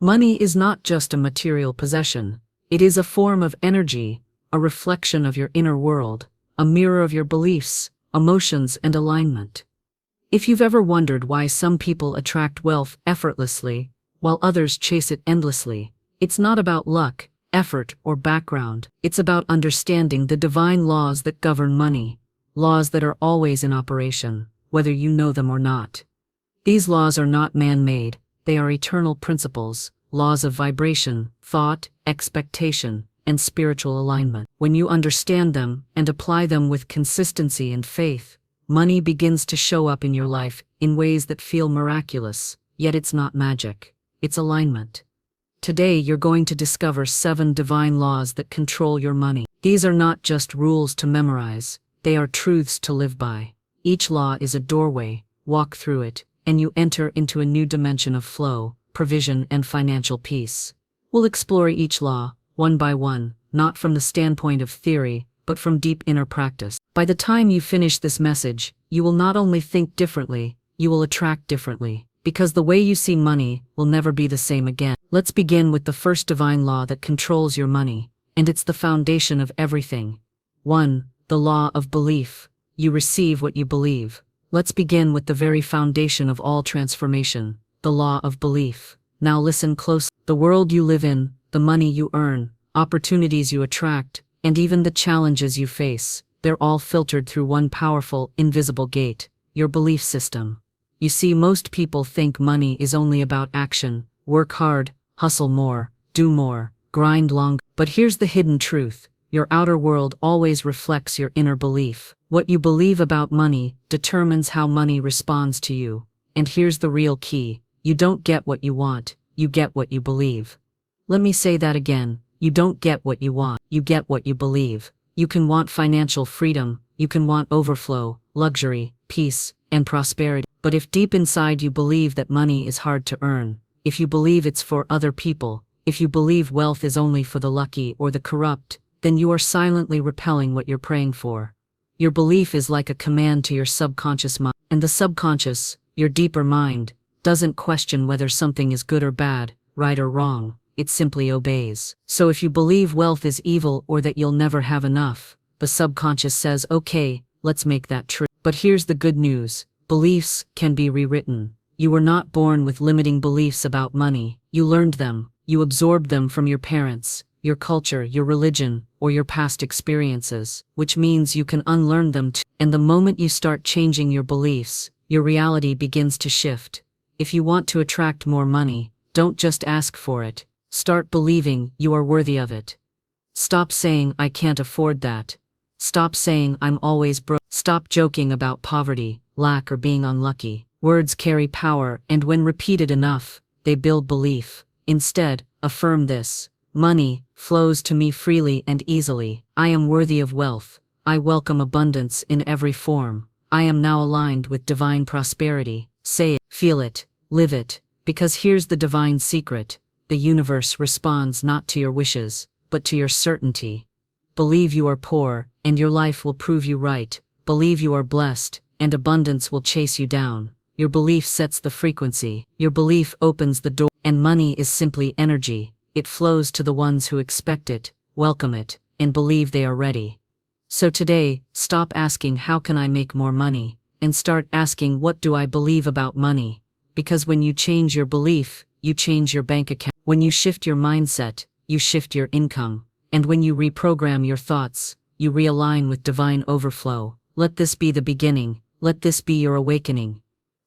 Money is not just a material possession. It is a form of energy, a reflection of your inner world, a mirror of your beliefs, emotions, and alignment. If you've ever wondered why some people attract wealth effortlessly, while others chase it endlessly, it's not about luck, effort, or background. It's about understanding the divine laws that govern money, laws that are always in operation, whether you know them or not. These laws are not man-made, they are eternal principles, laws of vibration, thought, expectation, and spiritual alignment. When you understand them and apply them with consistency and faith, money begins to show up in your life in ways that feel miraculous, yet it's not magic, it's alignment. Today you're going to discover 7 divine laws that control your money. These are not just rules to memorize, they are truths to live by. Each law is a doorway, walk through it, and you enter into a new dimension of flow, provision, and financial peace. We'll explore each law, one by one, not from the standpoint of theory, but from deep inner practice. By the time you finish this message, you will not only think differently, you will attract differently, because the way you see money will never be the same again. Let's begin with the first divine law that controls your money, and it's the foundation of everything. 1. The law of belief. You receive what you believe. Let's begin with the very foundation of all transformation, the law of belief. Now listen close. The world you live in, the money you earn, opportunities you attract, and even the challenges you face, they're all filtered through one powerful, invisible gate, your belief system. You see, most people think money is only about action, work hard, hustle more, do more, grind long. But here's the hidden truth. Your outer world always reflects your inner belief. What you believe about money determines how money responds to you. And here's the real key. You don't get what you want, you get what you believe. Let me say that again. You don't get what you want, you get what you believe. You can want financial freedom, you can want overflow, luxury, peace, and prosperity. But if deep inside you believe that money is hard to earn, if you believe it's for other people, if you believe wealth is only for the lucky or the corrupt, then you are silently repelling what you're praying for. Your belief is like a command to your subconscious mind, and the subconscious, your deeper mind, doesn't question whether something is good or bad, right or wrong, it simply obeys. So if you believe wealth is evil or that you'll never have enough, the subconscious says, okay, let's make that true. But here's the good news. Beliefs can be rewritten. You were not born with limiting beliefs about money. You learned them. You absorbed them from your parents, your culture, your religion, or your past experiences, which means you can unlearn them too. And the moment you start changing your beliefs, your reality begins to shift. If you want to attract more money, don't just ask for it. Start believing you are worthy of it. Stop saying, I can't afford that. Stop saying, I'm always broke. Stop joking about poverty, lack, or being unlucky. Words carry power, and when repeated enough, they build belief. Instead, affirm this. Money flows to me freely and easily. I am worthy of wealth. I welcome abundance in every form. I am now aligned with divine prosperity. Say it, feel it, live it, because here's the divine secret. The universe responds not to your wishes, but to your certainty. Believe you are poor, and your life will prove you right. Believe you are blessed, and abundance will chase you down. Your belief sets the frequency. Your belief opens the door. And money is simply energy. It flows to the ones who expect it, welcome it, and believe they are ready. So today, stop asking how can I make more money, and start asking what do I believe about money? Because when you change your belief, you change your bank account. When you shift your mindset, you shift your income. And when you reprogram your thoughts, you realign with divine overflow. Let this be the beginning. Let this be your awakening.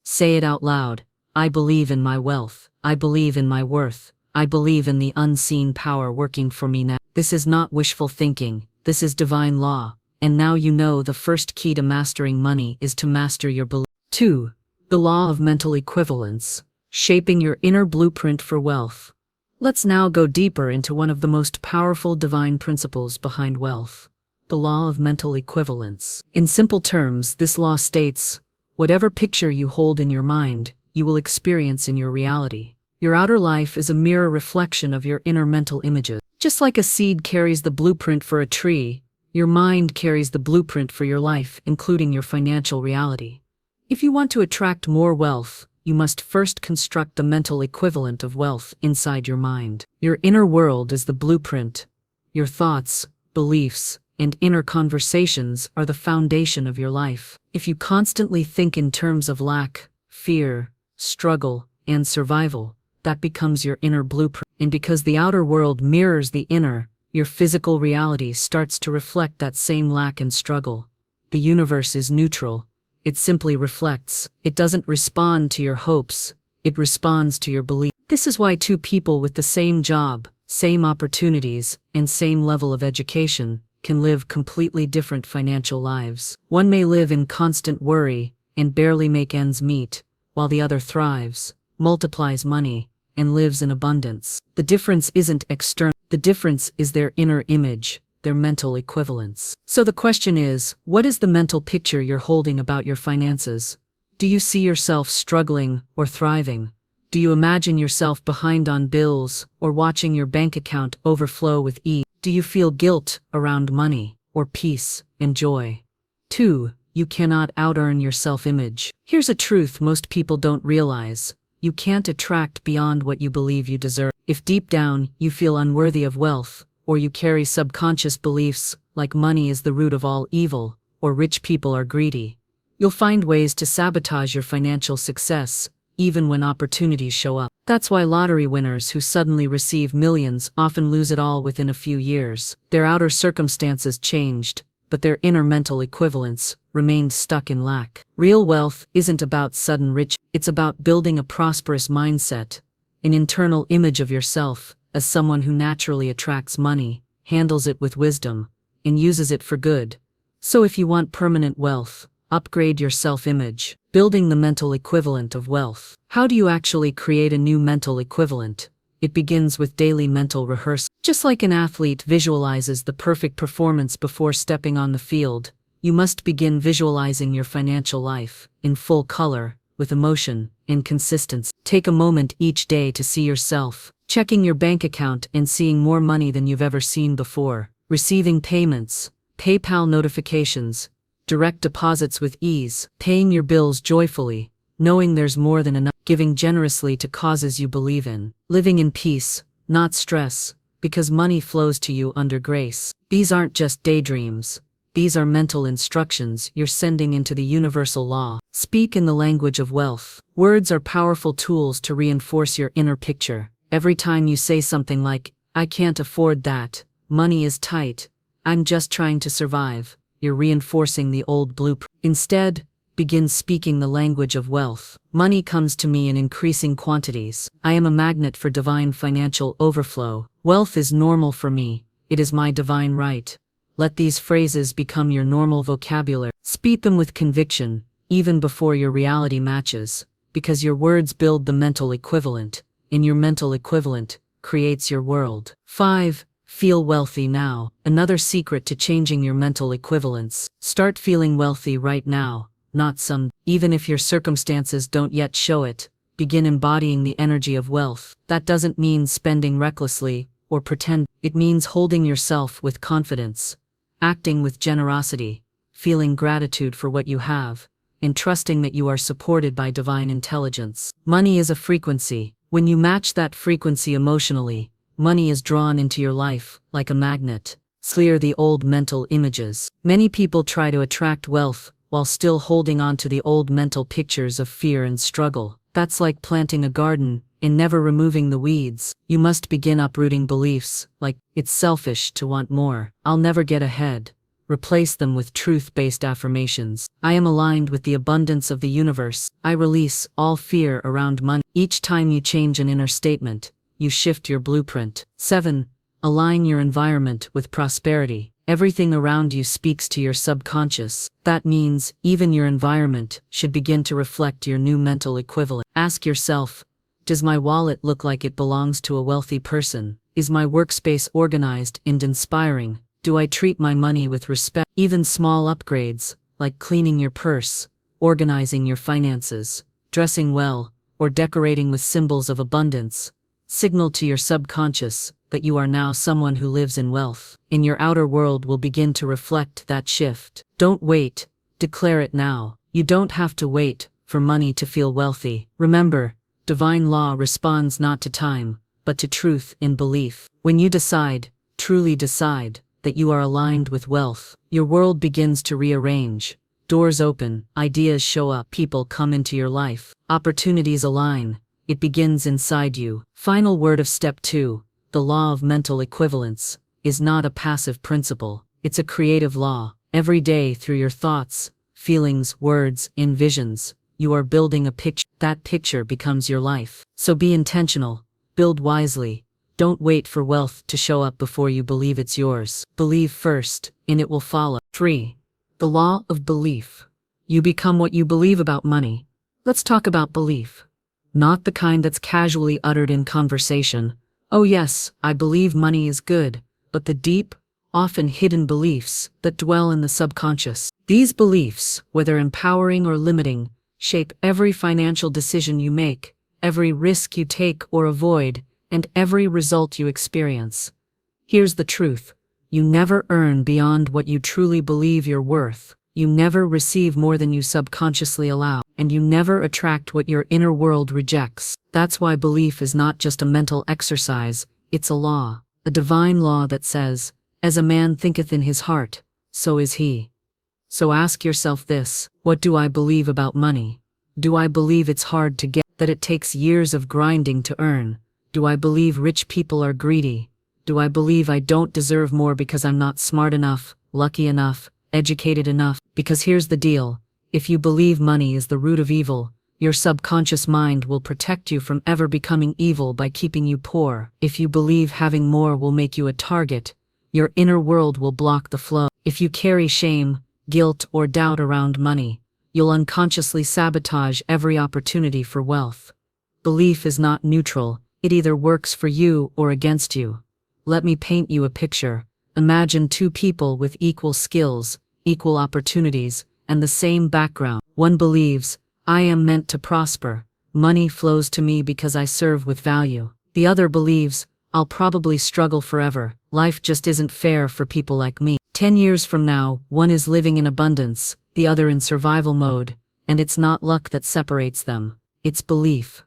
Say it out loud. I believe in my wealth. I believe in my worth. I believe in the unseen power working for me now. This is not wishful thinking. This is divine law. And now you know the first key to mastering money is to master your belief. 2. The law of mental equivalence. Shaping your inner blueprint for wealth. Let's now go deeper into one of the most powerful divine principles behind wealth. The law of mental equivalence. In simple terms, this law states, whatever picture you hold in your mind, you will experience in your reality. Your outer life is a mirror reflection of your inner mental images. Just like a seed carries the blueprint for a tree, your mind carries the blueprint for your life, including your financial reality. If you want to attract more wealth, you must first construct the mental equivalent of wealth inside your mind. Your inner world is the blueprint. Your thoughts, beliefs, and inner conversations are the foundation of your life. If you constantly think in terms of lack, fear, struggle, and survival, that becomes your inner blueprint. And because the outer world mirrors the inner, your physical reality starts to reflect that same lack and struggle. The universe is neutral. It simply reflects. It doesn't respond to your hopes. It responds to your belief. This is why two people with the same job, same opportunities, and same level of education can live completely different financial lives. One may live in constant worry and barely make ends meet, while the other thrives, multiplies money, and lives in abundance. The difference isn't external. The difference is their inner image, their mental equivalence. So the question is, what is the mental picture you're holding about your finances? Do you see yourself struggling or thriving? Do you imagine yourself behind on bills or watching your bank account overflow with ease? Do you feel guilt around money or peace and joy? 2. You cannot out-earn your self-image. Here's a truth most people don't realize. You can't attract beyond what you believe you deserve. If deep down you feel unworthy of wealth, or you carry subconscious beliefs like money is the root of all evil, or rich people are greedy, you'll find ways to sabotage your financial success, even when opportunities show up. That's why lottery winners who suddenly receive millions often lose it all within a few years. Their outer circumstances changed, but their inner mental equivalence remained stuck in lack. Real wealth isn't about sudden riches, it's about building a prosperous mindset, an internal image of yourself as someone who naturally attracts money, handles it with wisdom, and uses it for good. So if you want permanent wealth, upgrade your self-image. Building the mental equivalent of wealth. How do you actually create a new mental equivalent? It begins with daily mental rehearsal. Just like an athlete visualizes the perfect performance before stepping on the field, you must begin visualizing your financial life in full color, with emotion and consistency. Take a moment each day to see yourself checking your bank account and seeing more money than you've ever seen before, receiving payments, PayPal notifications, direct deposits with ease, paying your bills joyfully, knowing there's more than enough, giving generously to causes you believe in, living in peace, not stress, because money flows to you under grace. These aren't just daydreams. These are mental instructions you're sending into the universal law. Speak in the language of wealth. Words are powerful tools to reinforce your inner picture. Every time you say something like, "I can't afford that," "Money is tight," "I'm just trying to survive," you're reinforcing the old blueprint. Instead, begin speaking the language of wealth. Money comes to me in increasing quantities. I am a magnet for divine financial overflow. Wealth is normal for me. It is my divine right. Let these phrases become your normal vocabulary. Speak them with conviction, even before your reality matches, because your words build the mental equivalent, and your mental equivalent creates your world. 5. Feel wealthy now. Another secret to changing your mental equivalence. Start feeling wealthy right now, not some. Even if your circumstances don't yet show it, begin embodying the energy of wealth. That doesn't mean spending recklessly or pretend. It means holding yourself with confidence, acting with generosity, feeling gratitude for what you have, and trusting that you are supported by divine intelligence. Money is a frequency. When you match that frequency emotionally, money is drawn into your life like a magnet. Clear the old mental images. Many people try to attract wealth while still holding on to the old mental pictures of fear and struggle. That's like planting a garden and never removing the weeds. You must begin uprooting beliefs like, "It's selfish to want more," "I'll never get ahead." Replace them with truth-based affirmations. "I am aligned with the abundance of the universe. I release all fear around money." Each time you change an inner statement, you shift your blueprint. 7. Align your environment with prosperity. Everything around you speaks to your subconscious. That means even your environment should begin to reflect your new mental equivalent. Ask yourself, does my wallet look like it belongs to a wealthy person? Is my workspace organized and inspiring? Do I treat my money with respect? Even small upgrades, like cleaning your purse, organizing your finances, dressing well, or decorating with symbols of abundance, signal to your subconscious that you are now someone who lives in wealth. And your outer world will begin to reflect that shift. Don't wait. Declare it now. You don't have to wait for money to feel wealthy. Remember, divine law responds not to time, but to truth in belief. When you decide, truly decide, that you are aligned with wealth, your world begins to rearrange. Doors open, ideas show up, people come into your life, opportunities align. It begins inside you. Final word of step 2, the law of mental equivalence, is not a passive principle. It's a creative law. Every day through your thoughts, feelings, words, and visions, you are building a picture. That picture becomes your life. So be intentional, build wisely. Don't wait for wealth to show up before you believe it's yours. Believe first, and it will follow. 3. The law of belief. You become what you believe about money. Let's talk about belief. Not the kind that's casually uttered in conversation. Oh yes, I believe money is good, but the deep, often hidden beliefs that dwell in the subconscious. These beliefs, whether empowering or limiting, shape every financial decision you make, every risk you take or avoid, and every result you experience. Here's the truth. You never earn beyond what you truly believe you're worth. You never receive more than you subconsciously allow, and you never attract what your inner world rejects. That's why belief is not just a mental exercise, it's a law, a divine law that says, as a man thinketh in his heart, so is he. So ask yourself this: what do I believe about money? Do I believe it's hard to get, that it takes years of grinding to earn? Do I believe rich people are greedy? Do I believe I don't deserve more because I'm not smart enough, lucky enough, educated enough? Because here's the deal. If you believe money is the root of evil, your subconscious mind will protect you from ever becoming evil by keeping you poor. If you believe having more will make you a target, your inner world will block the flow. If you carry shame, guilt, or doubt around money, you'll unconsciously sabotage every opportunity for wealth. Belief is not neutral. It either works for you or against you. Let me paint you a picture. Imagine two people with equal skills, equal opportunities, and the same background. One believes, I am meant to prosper. Money flows to me because I serve with value. The other believes, I'll probably struggle forever. Life just isn't fair for people like me. 10 years from now, one is living in abundance, the other in survival mode, and it's not luck that separates them. It's belief.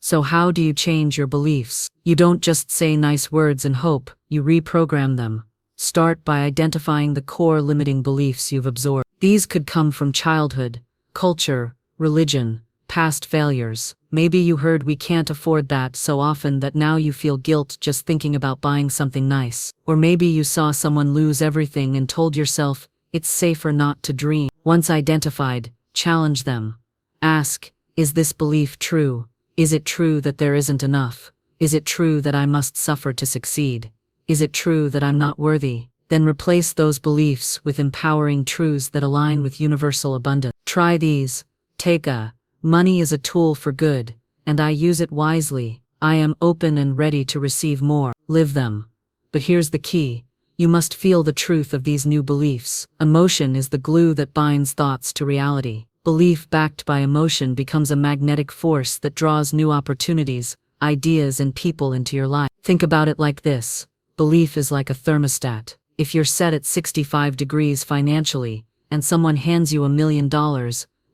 So how do you change your beliefs? You don't just say nice words and hope, you reprogram them. Start by identifying the core limiting beliefs you've absorbed. These could come from childhood, culture, religion, past failures. Maybe you heard we can't afford that so often that now you feel guilt just thinking about buying something nice. Or maybe you saw someone lose everything and told yourself, it's safer not to dream. Once identified, challenge them. Ask, is this belief true? Is it true that there isn't enough? Is it true that I must suffer to succeed? Is it true that I'm not worthy? Then replace those beliefs with empowering truths that align with universal abundance. Try these. Take a, money is a tool for good, and I use it wisely. I am open and ready to receive more. Live them. But here's the key. You must feel the truth of these new beliefs. Emotion is the glue that binds thoughts to reality. Belief backed by emotion becomes a magnetic force that draws new opportunities, ideas, and people into your life. Think about it like this. Belief is like a thermostat. If you're set at 65 degrees financially, and someone hands you $1 million,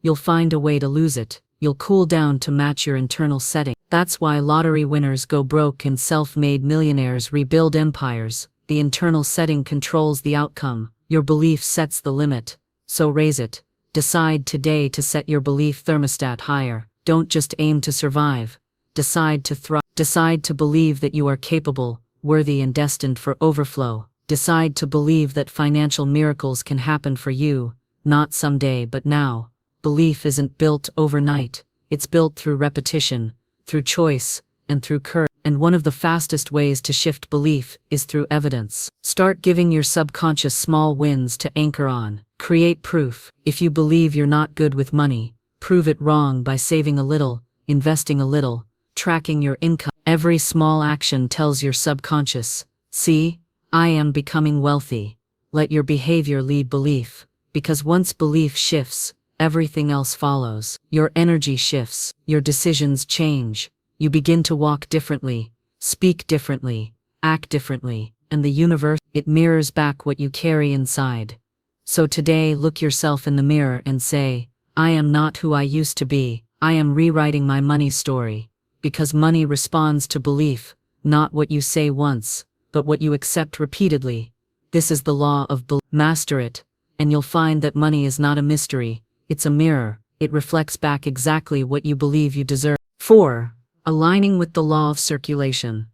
you'll find a way to lose it. You'll cool down to match your internal setting. That's why lottery winners go broke and self-made millionaires rebuild empires. The internal setting controls the outcome. Your belief sets the limit. So raise it. Decide today to set your belief thermostat higher. Don't just aim to survive. Decide to thrive. Decide to believe that you are capable, worthy, and destined for overflow. Decide to believe that financial miracles can happen for you, not someday but now. Belief isn't built overnight. It's built through repetition, through choice, and through courage. And one of the fastest ways to shift belief is through evidence. Start giving your subconscious small wins to anchor on. Create proof. If you believe you're not good with money, prove it wrong by saving a little, investing a little, tracking your income. Every small action tells your subconscious, see, I am becoming wealthy. Let your behavior lead belief, because once belief shifts, everything else follows. Your energy shifts, your decisions change. You begin to walk differently, speak differently, act differently, and the universe, it mirrors back what you carry inside. So today, look yourself in the mirror and say, I am not who I used to be. I am rewriting my money story. Because money responds to belief, not what you say once, but what you accept repeatedly. This is the law of belief. Master it, and you'll find that money is not a mystery. It's a mirror. It reflects back exactly what you believe you deserve. 4. Aligning with the law of circulation.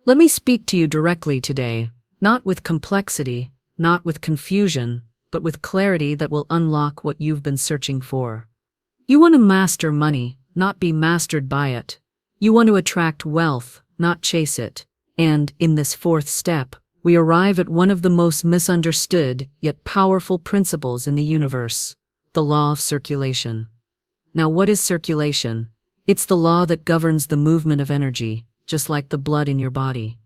Let me speak to you directly today, not with complexity, not with confusion, but with clarity that will unlock what you've been searching for. You want to master money, not be mastered by it. You want to attract wealth, not chase it. And, in this 4th step, we arrive at one of the most misunderstood, yet powerful principles in the universe, the law of circulation. Now, what is circulation? It's the law that governs the movement of energy, just like the blood in your body.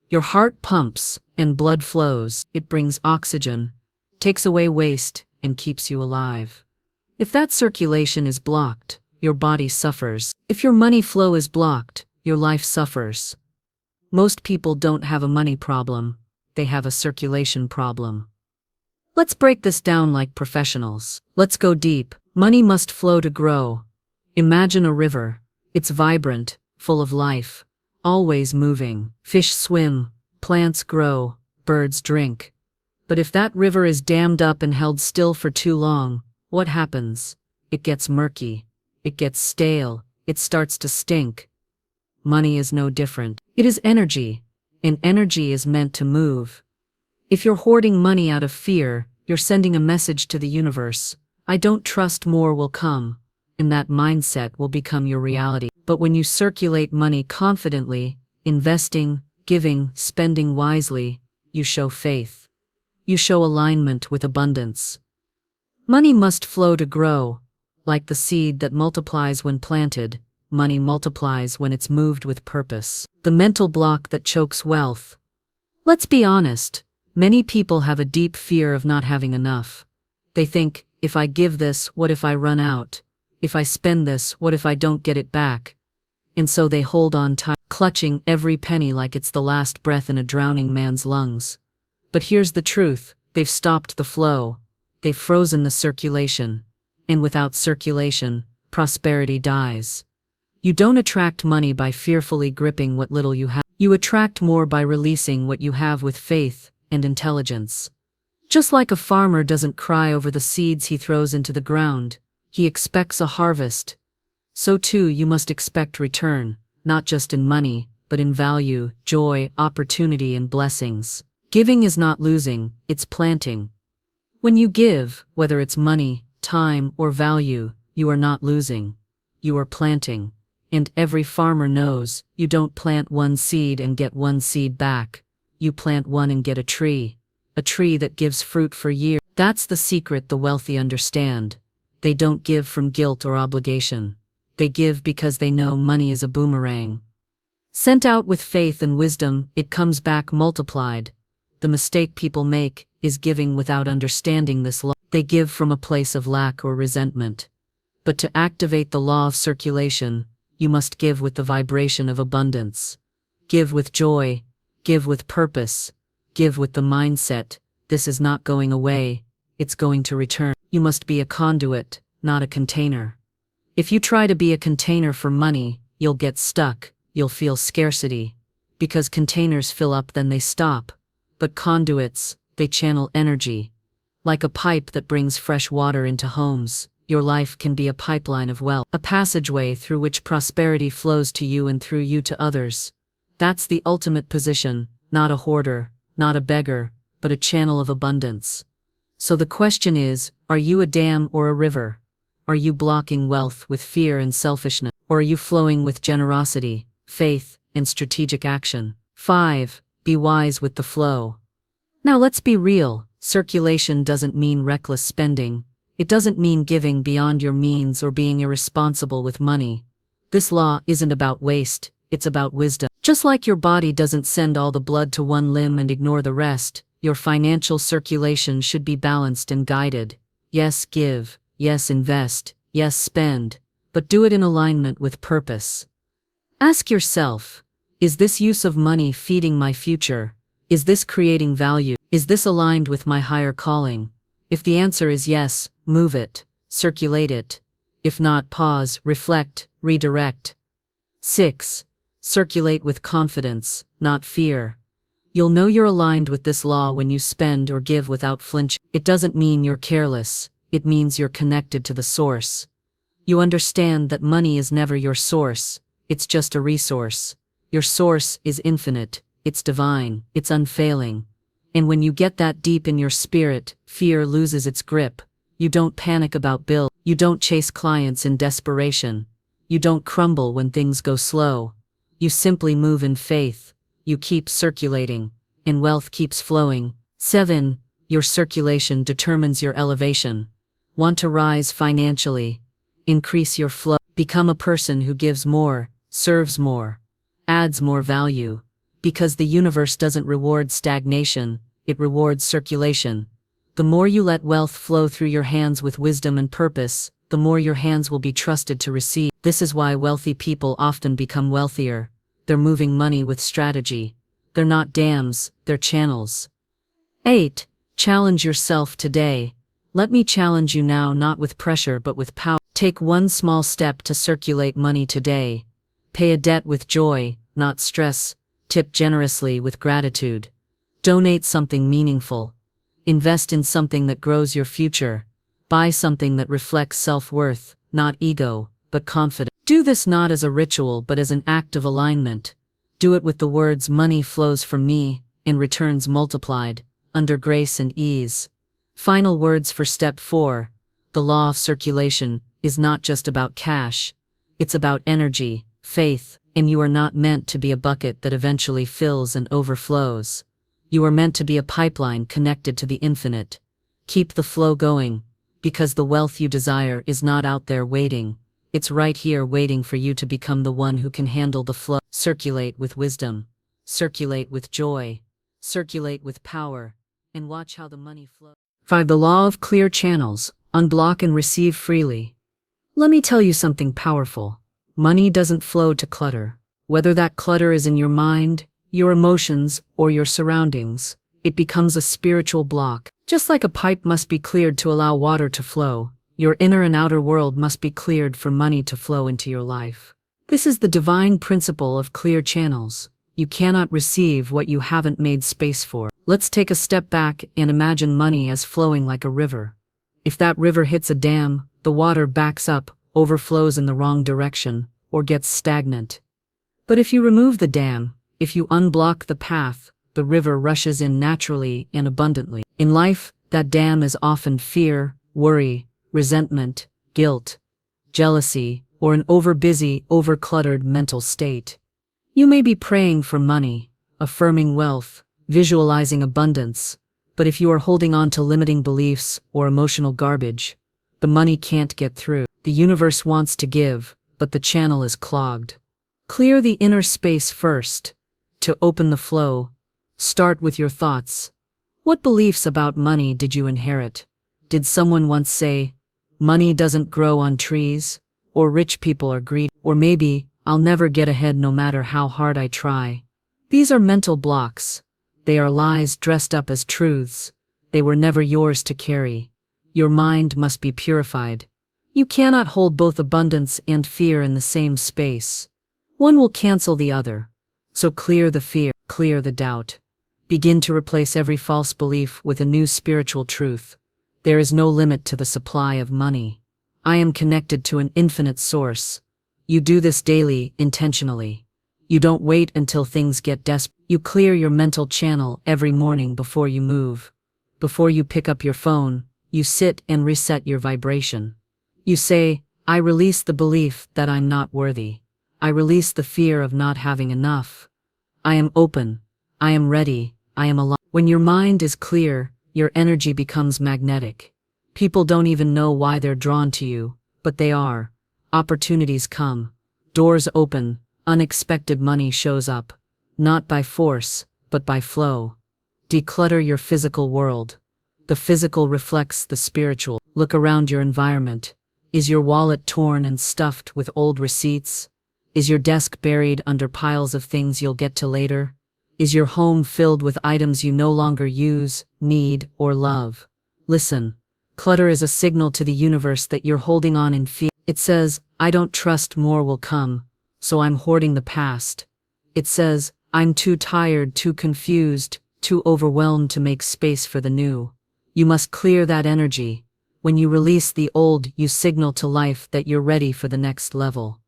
Your heart pumps, and blood flows. It brings oxygen, takes away waste, and keeps you alive. If that circulation is blocked, your body suffers. If your money flow is blocked, your life suffers. Most people don't have a money problem, they have a circulation problem. Let's break this down like professionals. Let's go deep. Money must flow to grow. Imagine a river. It's vibrant, full of life, always moving. Fish swim, plants grow, birds drink. But if that river is dammed up and held still for too long, what happens? It gets murky. It gets stale. It starts to stink. Money is no different. It is energy, and energy is meant to move. If you're hoarding money out of fear, you're sending a message to the universe. I don't trust more will come, and that mindset will become your reality. But when you circulate money confidently, investing, giving, spending wisely, you show faith. You show alignment with abundance. Money must flow to grow. Like the seed that multiplies when planted, money multiplies when it's moved with purpose. The mental block that chokes wealth. Let's be honest, many people have a deep fear of not having enough. They think, if I give this, what if I run out? If I spend this, what if I don't get it back? And so they hold on tight, clutching every penny like it's the last breath in a drowning man's lungs. But here's the truth, they've stopped the flow. They've frozen the circulation. And without circulation, prosperity dies. You don't attract money by fearfully gripping what little you have. You attract more by releasing what you have with faith and intelligence. Just like a farmer doesn't cry over the seeds he throws into the ground, he expects a harvest. So too you must expect return, not just in money, but in value, joy, opportunity, and blessings. Giving is not losing, it's planting. When you give, whether it's money, time, or value, you are not losing. You are planting. And every farmer knows, you don't plant one seed and get one seed back. You plant one and get a tree that gives fruit for years. That's the secret the wealthy understand. They don't give from guilt or obligation. They give because they know money is a boomerang. Sent out with faith and wisdom, it comes back multiplied. The mistake people make is giving without understanding this law. They give from a place of lack or resentment. But to activate the law of circulation, you must give with the vibration of abundance. Give with joy. Give with purpose. Give with the mindset, this is not going away, it's going to return. You must be a conduit, not a container. If you try to be a container for money, you'll get stuck, you'll feel scarcity. Because containers fill up then they stop. But conduits, they channel energy. Like a pipe that brings fresh water into homes, your life can be a pipeline of wealth, a passageway through which prosperity flows to you and through you to others. That's the ultimate position, not a hoarder, not a beggar, but a channel of abundance. So the question is, are you a dam or a river? Are you blocking wealth with fear and selfishness? Or are you flowing with generosity, faith, and strategic action? 5. Be wise with the flow. Now let's be real. Circulation doesn't mean reckless spending. It doesn't mean giving beyond your means or being irresponsible with money. This law isn't about waste, it's about wisdom. Just like your body doesn't send all the blood to one limb and ignore the rest, your financial circulation should be balanced and guided. Yes, give. Yes, invest. Yes, spend. But do it in alignment with purpose. Ask yourself, is this use of money feeding my future? Is this creating value? Is this aligned with my higher calling? If the answer is yes, move it. circulate it. If not, pause, reflect, redirect. 6. Circulate with confidence, not fear. You'll know you're aligned with this law when you spend or give without flinching. It doesn't mean you're careless, it means you're connected to the source. You understand that money is never your source, it's just a resource. Your source is infinite, it's divine, it's unfailing. And when you get that deep in your spirit, fear loses its grip. You don't panic about bills, you don't chase clients in desperation. You don't crumble when things go slow. You simply move in faith. You keep circulating, and wealth keeps flowing. 7. Your circulation determines your elevation. Want to rise financially? Increase your flow. Become a person who gives more, serves more, adds more value. Because the universe doesn't reward stagnation, it rewards circulation. The more you let wealth flow through your hands with wisdom and purpose, the more your hands will be trusted to receive. This is why wealthy people often become wealthier. They're moving money with strategy. They're not dams, they're channels. 8. Challenge yourself today. Let me challenge you now, not with pressure but with power. Take one small step to circulate money today. Pay a debt with joy, not stress. Tip generously with gratitude. Donate something meaningful. Invest in something that grows your future. Buy something that reflects self-worth, not ego, but confidence. Do this not as a ritual but as an act of alignment. Do it with the words, money flows from me, and returns multiplied, under grace and ease. Final words for step 4. The law of circulation is not just about cash. It's about energy, faith, and you are not meant to be a bucket that eventually fills and overflows. You are meant to be a pipeline connected to the infinite. Keep the flow going, because the wealth you desire is not out there waiting. It's right here waiting for you to become the one who can handle the flow. Circulate with wisdom. Circulate with joy. Circulate with power. And watch how the money flows. 5. The law of clear channels. Unblock and receive freely. Let me tell you something powerful. Money doesn't flow to clutter. Whether that clutter is in your mind, your emotions, or your surroundings, it becomes a spiritual block. Just like a pipe must be cleared to allow water to flow, your inner and outer world must be cleared for money to flow into your life. This is the divine principle of clear channels. You cannot receive what you haven't made space for. Let's take a step back and imagine money as flowing like a river. If that river hits a dam, the water backs up, overflows in the wrong direction, or gets stagnant. But if you remove the dam, if you unblock the path, the river rushes in naturally and abundantly. In life, that dam is often fear, worry, resentment, guilt, jealousy, or an overbusy, overcluttered mental state. You may be praying for money, affirming wealth, visualizing abundance, but if you are holding on to limiting beliefs or emotional garbage, the money can't get through. The universe wants to give, but the channel is clogged. Clear the inner space first. To open the flow, start with your thoughts. What beliefs about money did you inherit? Did someone once say, money doesn't grow on trees, or rich people are greedy, or maybe, I'll never get ahead no matter how hard I try? These are mental blocks. They are lies dressed up as truths. They were never yours to carry. Your mind must be purified. You cannot hold both abundance and fear in the same space. One will cancel the other. So clear the fear, clear the doubt. Begin to replace every false belief with a new spiritual truth. There is no limit to the supply of money. I am connected to an infinite source. You do this daily, intentionally. You don't wait until things get desperate. You clear your mental channel every morning before you move. Before you pick up your phone, you sit and reset your vibration. You say, I release the belief that I'm not worthy. I release the fear of not having enough. I am open. I am ready. I am alive. When your mind is clear, your energy becomes magnetic. People don't even know why they're drawn to you, but they are. Opportunities come. Doors open. Unexpected money shows up. Not by force, but by flow. Declutter your physical world. The physical reflects the spiritual. Look around your environment. Is your wallet torn and stuffed with old receipts? Is your desk buried under piles of things you'll get to later? Is your home filled with items you no longer use, need, or love? Listen. Clutter is a signal to the universe that you're holding on in fear. It says, I don't trust more will come, so I'm hoarding the past. It says, I'm too tired, too confused, too overwhelmed to make space for the new. You must clear that energy. When you release the old, you signal to life that you're ready for the next level.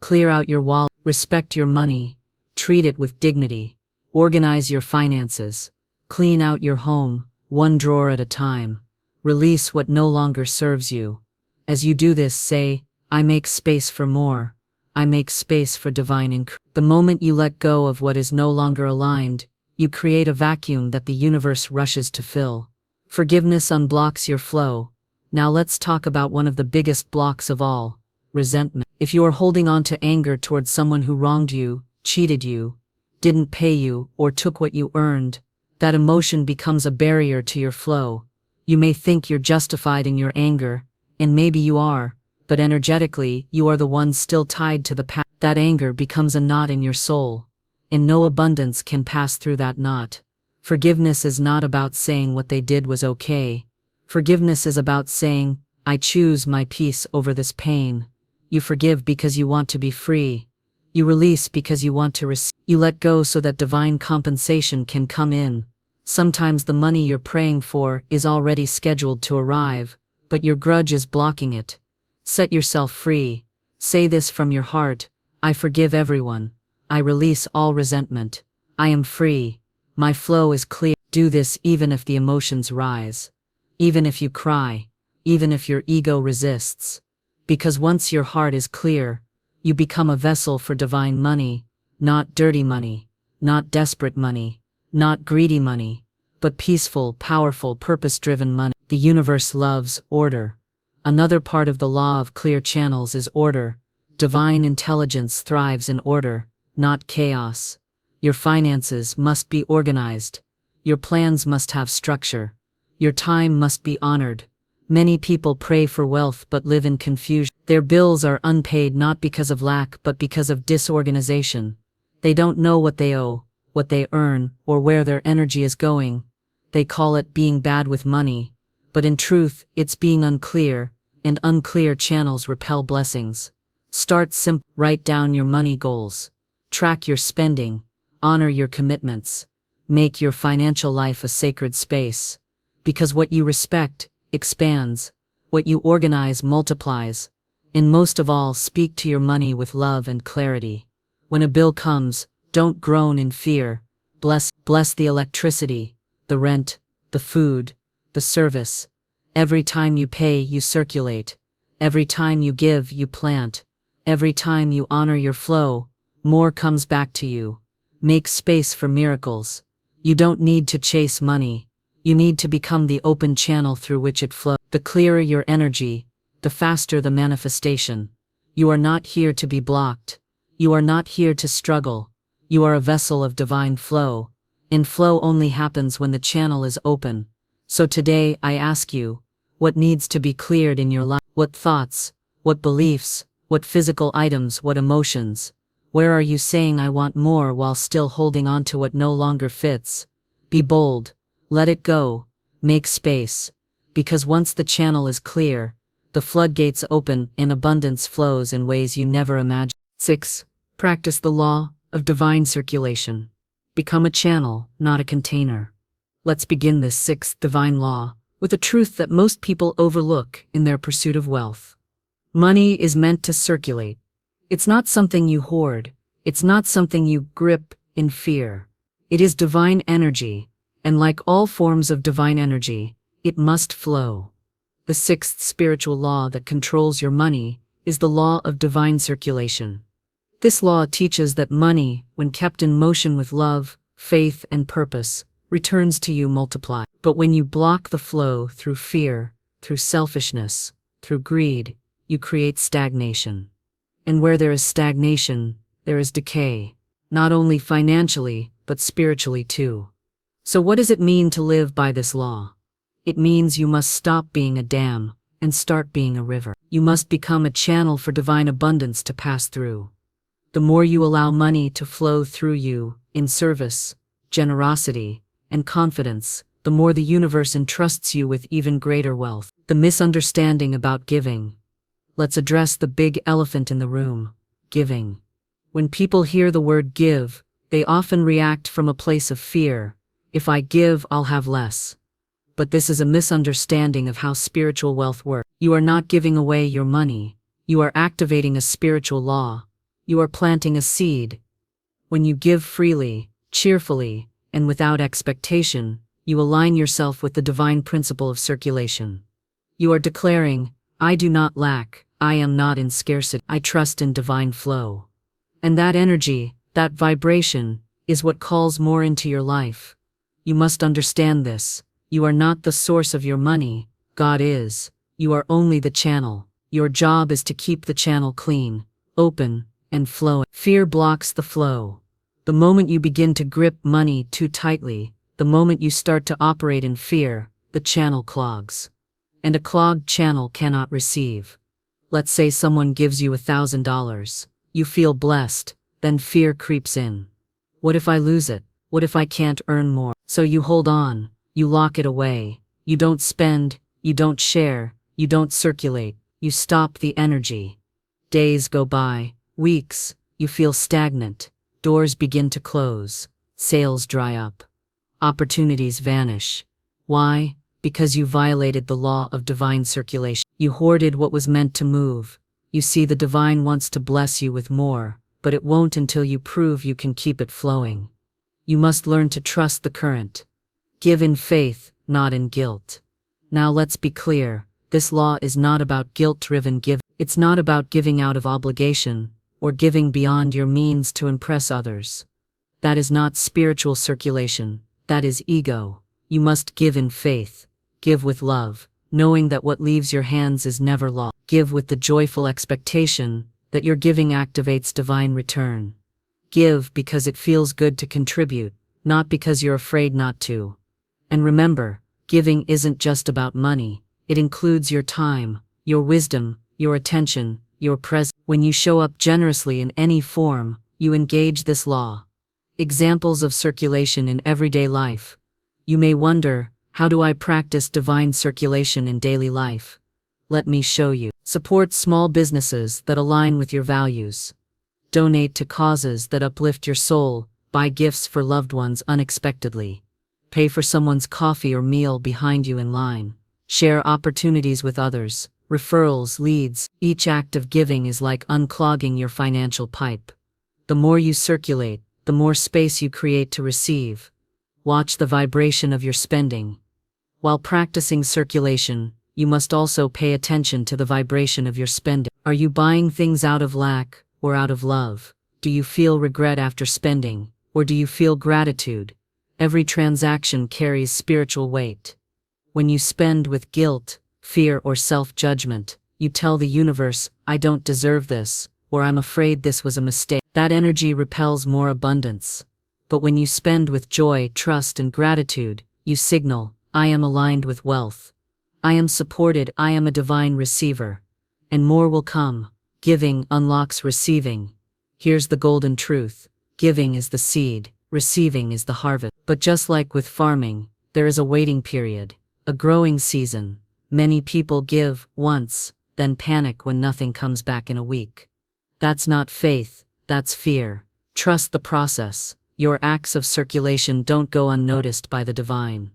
Clear out your wallet, respect your money, treat it with dignity, organize your finances, clean out your home, one drawer at a time. Release what no longer serves you. As you do this, say, I make space for more. I make space for divine increase. The moment you let go of what is no longer aligned, you create a vacuum that the universe rushes to fill. Forgiveness unblocks your flow. Now let's talk about one of the biggest blocks of all, resentment. If you are holding on to anger towards someone who wronged you, cheated you, didn't pay you, or took what you earned, that emotion becomes a barrier to your flow. You may think you're justified in your anger, and maybe you are, but energetically, you are the one still tied to the past. That anger becomes a knot in your soul, and no abundance can pass through that knot. Forgiveness is not about saying what they did was okay. Forgiveness is about saying, I choose my peace over this pain. You forgive because you want to be free. You release because you want to receive. You let go so that divine compensation can come in. Sometimes the money you're praying for is already scheduled to arrive, but your grudge is blocking it. Set yourself free. Say this from your heart, I forgive everyone. I release all resentment. I am free. My flow is clear. Do this even if the emotions rise. Even if you cry. Even if your ego resists. Because once your heart is clear, you become a vessel for divine money, not dirty money, not desperate money, not greedy money, but peaceful, powerful, purpose-driven money. The universe loves order. Another part of the law of clear channels is order. Divine intelligence thrives in order, not chaos. Your finances must be organized. Your plans must have structure. Your time must be honored. Many people pray for wealth but live in confusion. Their bills are unpaid not because of lack but because of disorganization. They don't know what they owe, what they earn, or where their energy is going. They call it being bad with money, but in truth, it's being unclear, and unclear channels repel blessings. Start simple. Write down your money goals. Track your spending. Honor your commitments. Make your financial life a sacred space. Because what you respect expands. What you organize multiplies. And most of all, speak to your money with love and clarity. When a bill comes, don't groan in fear. Bless the electricity, the rent, the food, the service. Every time you pay, you circulate. Every time you give, you plant. Every time you honor your flow, more comes back to you. Make space for miracles. You don't need to chase money. You need to become the open channel through which it flows. The clearer your energy, the faster the manifestation. You are not here to be blocked. You are not here to struggle. You are a vessel of divine flow. And flow only happens when the channel is open. So today I ask you, what needs to be cleared in your life? What thoughts, what beliefs, what physical items, what emotions? Where are you saying I want more while still holding on to what no longer fits? Be bold. Let it go. Make space. Because once the channel is clear, the floodgates open and abundance flows in ways you never imagined. 6. Practice the law of divine circulation. Become a channel, not a container. Let's begin this 6th divine law with a truth that most people overlook in their pursuit of wealth. Money is meant to circulate. It's not something you hoard. It's not something you grip in fear. It is divine energy, and like all forms of divine energy, it must flow. The 6th spiritual law that controls your money is the law of divine circulation. This law teaches that money, when kept in motion with love, faith, and purpose, returns to you multiplied. But when you block the flow through fear, through selfishness, through greed, you create stagnation. And where there is stagnation, there is decay, not only financially, but spiritually too. So what does it mean to live by this law? It means you must stop being a dam and start being a river. You must become a channel for divine abundance to pass through. The more you allow money to flow through you in service, generosity, and confidence, the the more the universe entrusts you with even greater wealth. The misunderstanding about giving. Let's address the big elephant in the room: giving. When people hear the word give, they often react from a place of fear. If I give, I'll have less. But this is a misunderstanding of how spiritual wealth works. You are not giving away your money. You are activating a spiritual law. You are planting a seed. When you give freely, cheerfully, and without expectation, you align yourself with the divine principle of circulation. You are declaring, I do not lack, I am not in scarcity, I trust in divine flow. And that energy, that vibration, is what calls more into your life. You must understand this. You are not the source of your money, God is. You are only the channel. Your job is to keep the channel clean, open, and flowing. Fear blocks the flow. The moment you begin to grip money too tightly, the moment you start to operate in fear, the channel clogs. And a clogged channel cannot receive. Let's say someone gives you $1,000. You feel blessed, then fear creeps in. What if I lose it? What if I can't earn more? So you hold on, you lock it away. You don't spend, you don't share, you don't circulate, you stop the energy. Days go by, weeks, you feel stagnant. Doors begin to close, sales dry up, opportunities vanish. Why? Because you violated the law of divine circulation. You hoarded what was meant to move. You see, the divine wants to bless you with more, but it won't until you prove you can keep it flowing. You must learn to trust the current. Give in faith, not in guilt. Now let's be clear, this law is not about guilt-driven giving. It's not about giving out of obligation, or giving beyond your means to impress others. That is not spiritual circulation, that is ego. You must give in faith, give with love, knowing that what leaves your hands is never lost. Give with the joyful expectation that your giving activates divine return. Give because it feels good to contribute, not because you're afraid not to. And remember, giving isn't just about money, it includes your time, your wisdom, your attention, your presence. When you show up generously in any form, you engage this law. Examples of circulation in everyday life. You may wonder, how do I practice divine circulation in daily life? Let me show you. Support small businesses that align with your values. Donate to causes that uplift your soul. Buy gifts for loved ones unexpectedly. Pay for someone's coffee or meal behind you in line. Share opportunities with others. Referrals, leads. Each act of giving is like unclogging your financial pipe. The more you circulate, the more space you create to receive. Watch the vibration of your spending. While practicing circulation, you must also pay attention to the vibration of your spending. Are you buying things out of lack or out of love? Do you feel regret after spending, or do you feel gratitude? Every transaction carries spiritual weight. When you spend with guilt, fear, or self-judgment, you tell the universe, I don't deserve this, or I'm afraid this was a mistake. That energy repels more abundance. But when you spend with joy, trust, and gratitude, you signal, I am aligned with wealth. I am supported, I am a divine receiver. And more will come. Giving unlocks receiving. Here's the golden truth. Giving is the seed, receiving is the harvest. But just like with farming, there is a waiting period, a growing season. Many people give once, then panic when nothing comes back in a week. That's not faith, that's fear. Trust the process. Your acts of circulation don't go unnoticed by the divine.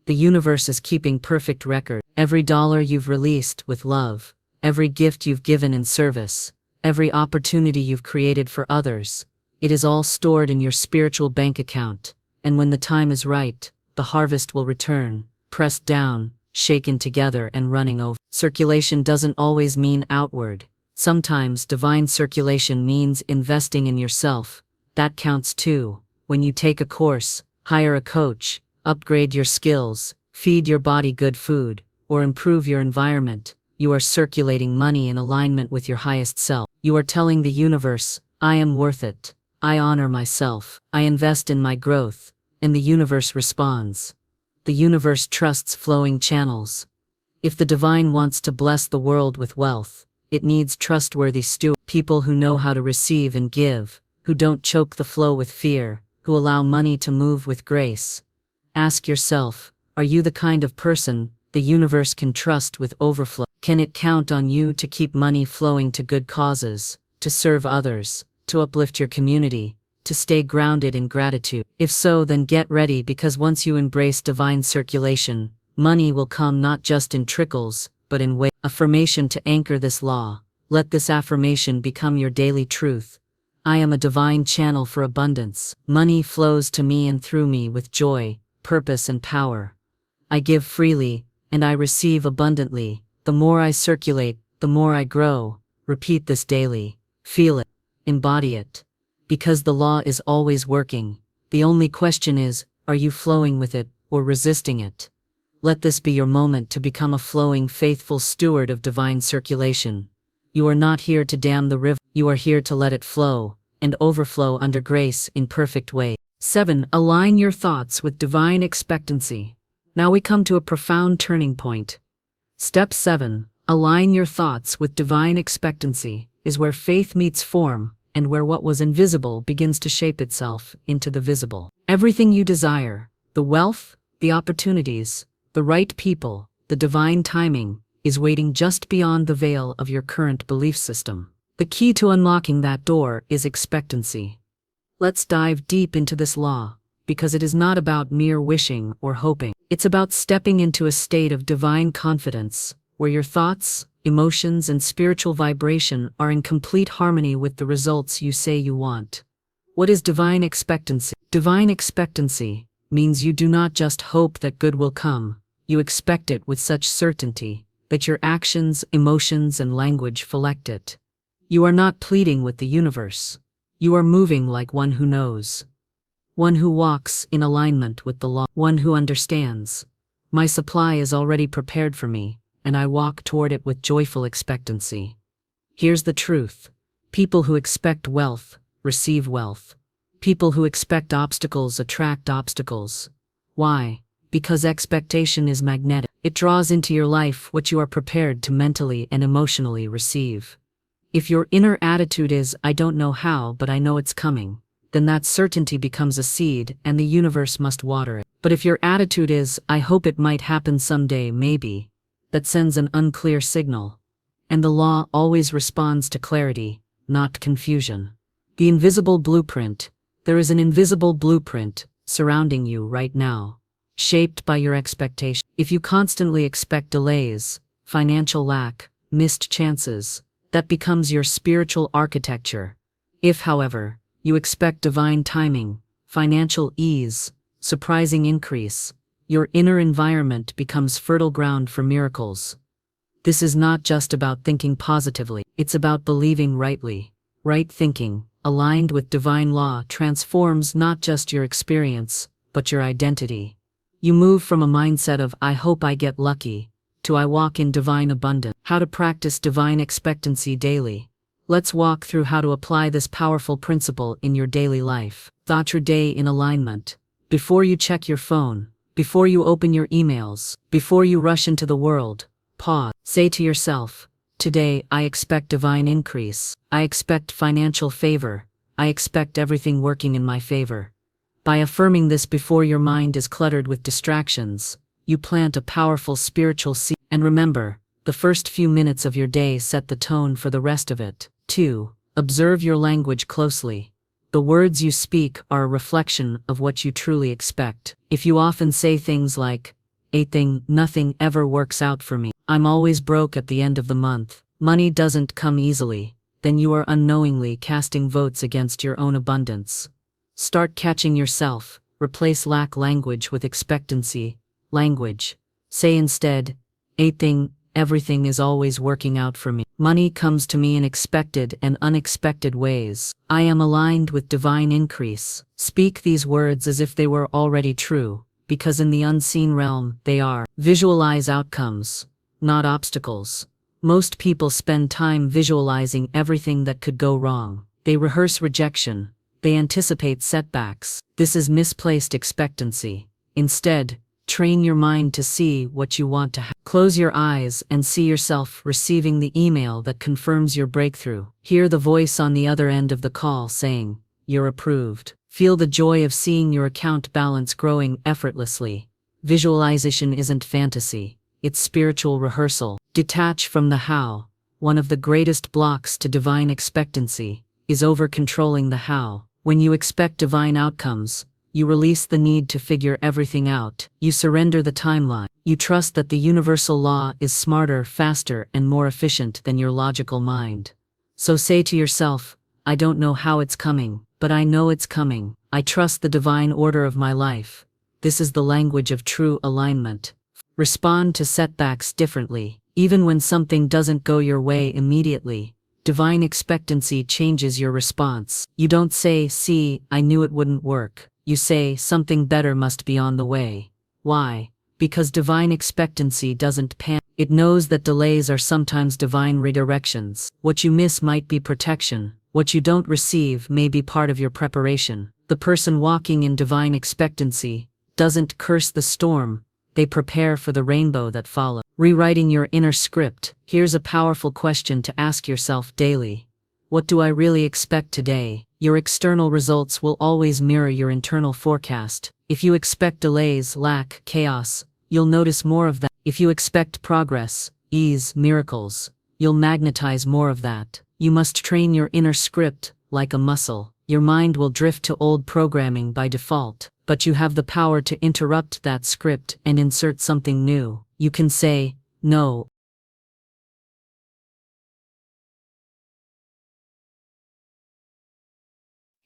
The universe is keeping perfect record. Every dollar you've released with love, every gift you've given in service, every opportunity you've created for others, it is all stored in your spiritual bank account. And when the time is right, the harvest will return, pressed down, shaken together, and running over. Circulation doesn't always mean outward. Sometimes divine circulation means investing in yourself. That counts too. When you take a course, hire a coach, upgrade your skills, feed your body good food, or improve your environment, you are circulating money in alignment with your highest self. You are telling the universe, I am worth it. I honor myself. I invest in my growth. And the universe responds. The universe trusts flowing channels. If the divine wants to bless the world with wealth, it needs trustworthy stewards, people who know how to receive and give, who don't choke the flow with fear, who allow money to move with grace. Ask yourself, Are you the kind of person the universe can trust with overflow? Can it count on you to keep money flowing to good causes, to serve others, to uplift your community, to stay grounded in gratitude? If so, then get ready, because once you embrace divine circulation, money will come not just in trickles, but in waves. Affirmation to anchor this law. Let this affirmation become your daily truth. I am a divine channel for abundance. Money flows to me and through me with joy, purpose, and power. I give freely, and I receive abundantly. The more I circulate, the more I grow. Repeat this daily. Feel it. Embody it. Because the law is always working. The only question is, are you flowing with it or resisting it? Let this be your moment to become a flowing, faithful steward of divine circulation. You are not here to dam the river. You are here to let it flow and overflow under grace in perfect way. 7. Align your thoughts with divine expectancy. Now we come to a profound turning point. Step 7. Align your thoughts with divine expectancy is where faith meets form and where what was invisible begins to shape itself into the visible. Everything you desire, the wealth, the opportunities, the right people, the divine timing, is waiting just beyond the veil of your current belief system. The key to unlocking that door is expectancy. Let's dive deep into this law, because it is not about mere wishing or hoping. It's about stepping into a state of divine confidence, where your thoughts, emotions, and spiritual vibration are in complete harmony with the results you say you want. What is divine expectancy? Divine expectancy means you do not just hope that good will come, you expect it with such certainty that your actions, emotions, and language reflect it. You are not pleading with the universe. You are moving like one who knows. One who walks in alignment with the law. One who understands. My supply is already prepared for me, and I walk toward it with joyful expectancy. Here's the truth. People who expect wealth receive wealth. People who expect obstacles attract obstacles. Why? Because expectation is magnetic. It draws into your life what you are prepared to mentally and emotionally receive. If your inner attitude is, I don't know how, but I know it's coming, then that certainty becomes a seed and the universe must water it. But if your attitude is, I hope it might happen someday, maybe, that sends an unclear signal. And the law always responds to clarity, not confusion. The invisible blueprint. There is an invisible blueprint surrounding you right now, shaped by your expectation. If you constantly expect delays, financial lack, missed chances, that becomes your spiritual architecture. If, however, you expect divine timing, financial ease, surprising increase, your inner environment becomes fertile ground for miracles. This is not just about thinking positively, it's about believing rightly. Right thinking, aligned with divine law, transforms not just your experience, but your identity. You move from a mindset of, I hope I get lucky, to I walk in divine abundance. How to practice divine expectancy daily. Let's walk through how to apply this powerful principle in your daily life. Start your day in alignment. Before you check your phone, before you open your emails, before you rush into the world, pause. Say to yourself, today I expect divine increase. I expect financial favor. I expect everything working in my favor. By affirming this before your mind is cluttered with distractions, you plant a powerful spiritual seed. And remember, the first few minutes of your day set the tone for the rest of it. 2. Observe your language closely. The words you speak are a reflection of what you truly expect. If you often say things like, nothing ever works out for me, I'm always broke at the end of the month, money doesn't come easily, then you are unknowingly casting votes against your own abundance. Start catching yourself. Replace lack language with expectancy language. Say instead, everything is always working out for me. Money comes to me in expected and unexpected ways. I am aligned with divine increase. Speak these words as if they were already true, because in the unseen realm, they are. Visualize outcomes, not obstacles. Most people spend time visualizing everything that could go wrong. They rehearse rejection. They anticipate setbacks. This is misplaced expectancy. Instead, train your mind to see what you want to have. Close your eyes and see yourself receiving the email that confirms your breakthrough. Hear the voice on the other end of the call saying, you're approved. Feel the joy of seeing your account balance growing effortlessly. Visualization isn't fantasy, it's spiritual rehearsal. Detach from the how. One of the greatest blocks to divine expectancy is over-controlling the how. When you expect divine outcomes, you release the need to figure everything out. You surrender the timeline. You trust that the universal law is smarter, faster, and more efficient than your logical mind. So say to yourself, I don't know how it's coming, but I know it's coming. I trust the divine order of my life. This is the language of true alignment. Respond to setbacks differently. Even when something doesn't go your way immediately, divine expectancy changes your response. You don't say, see, I knew it wouldn't work. You say, something better must be on the way. Why? Because divine expectancy doesn't panic. It knows that delays are sometimes divine redirections. What you miss might be protection. What you don't receive may be part of your preparation. The person walking in divine expectancy doesn't curse the storm. They prepare for the rainbow that follows. Rewriting your inner script. Here's a powerful question to ask yourself daily. What do I really expect today? Your external results will always mirror your internal forecast. If you expect delays, lack, chaos, you'll notice more of that. If you expect progress, ease, miracles, you'll magnetize more of that. You must train your inner script like a muscle. Your mind will drift to old programming by default, but you have the power to interrupt that script and insert something new. You can say, no.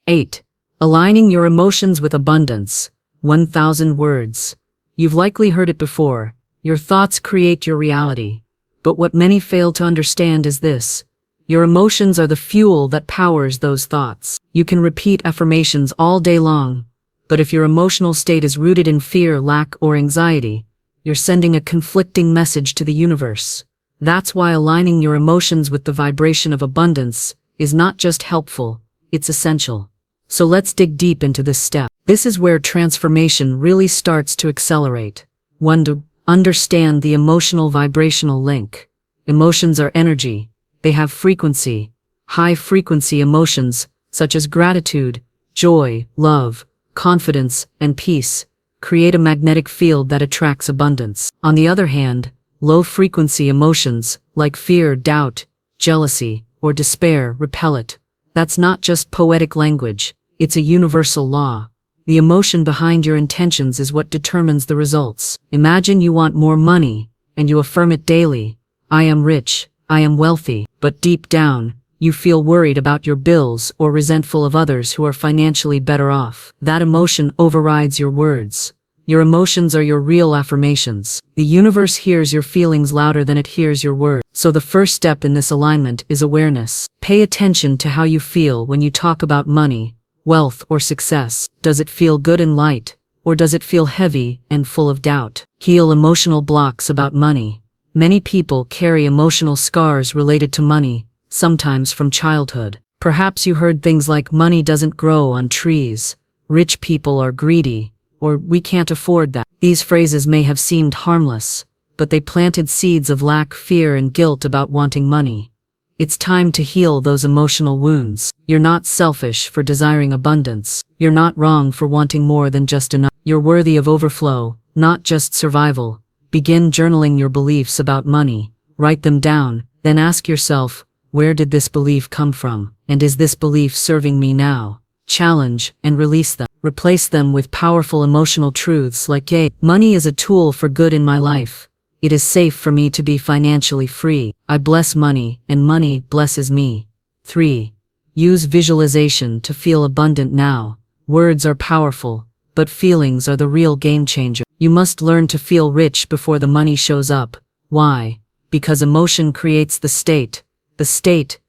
Eight. Aligning your emotions with abundance. 1,000 words. You've likely heard it before. Your thoughts create your reality. But what many fail to understand is this. Your emotions are the fuel that powers those thoughts. You can repeat affirmations all day long, but if your emotional state is rooted in fear, lack, or anxiety, you're sending a conflicting message to the universe. That's why aligning your emotions with the vibration of abundance is not just helpful, it's essential. So let's dig deep into this step. This is where transformation really starts to accelerate. 1. To understand the emotional vibrational link. Emotions are energy. They have frequency. High-frequency emotions, such as gratitude, joy, love, confidence, and peace, create a magnetic field that attracts abundance. On the other hand, low-frequency emotions, like fear, doubt, jealousy, or despair, repel it. That's not just poetic language, it's a universal law. The emotion behind your intentions is what determines the results. Imagine you want more money, and you affirm it daily. I am rich, I am wealthy, but deep down, you feel worried about your bills or resentful of others who are financially better off. That emotion overrides your words. Your emotions are your real affirmations. The universe hears your feelings louder than it hears your words. So the first step in this alignment is awareness. Pay attention to how you feel when you talk about money, wealth, or success. Does it feel good and light, or does it feel heavy and full of doubt? Heal emotional blocks about money. Many people carry emotional scars related to money, sometimes from childhood. Perhaps you heard things like money doesn't grow on trees, rich people are greedy, or we can't afford that. These phrases may have seemed harmless, but they planted seeds of lack, fear, and guilt about wanting money. It's time to heal those emotional wounds. You're not selfish for desiring abundance. You're not wrong for wanting more than just enough. You're worthy of overflow, not just survival. Begin journaling your beliefs about money. Write them down, then ask yourself, where did this belief come from? And is this belief serving me now? Challenge and release them. Replace them with powerful emotional truths like, yay, money is a tool for good in my life. It is safe for me to be financially free. I bless money, and money blesses me. 3. Use visualization to feel abundant now. Words are powerful, but feelings are the real game changer. You must learn to feel rich before the money shows up. Why? Because emotion creates the state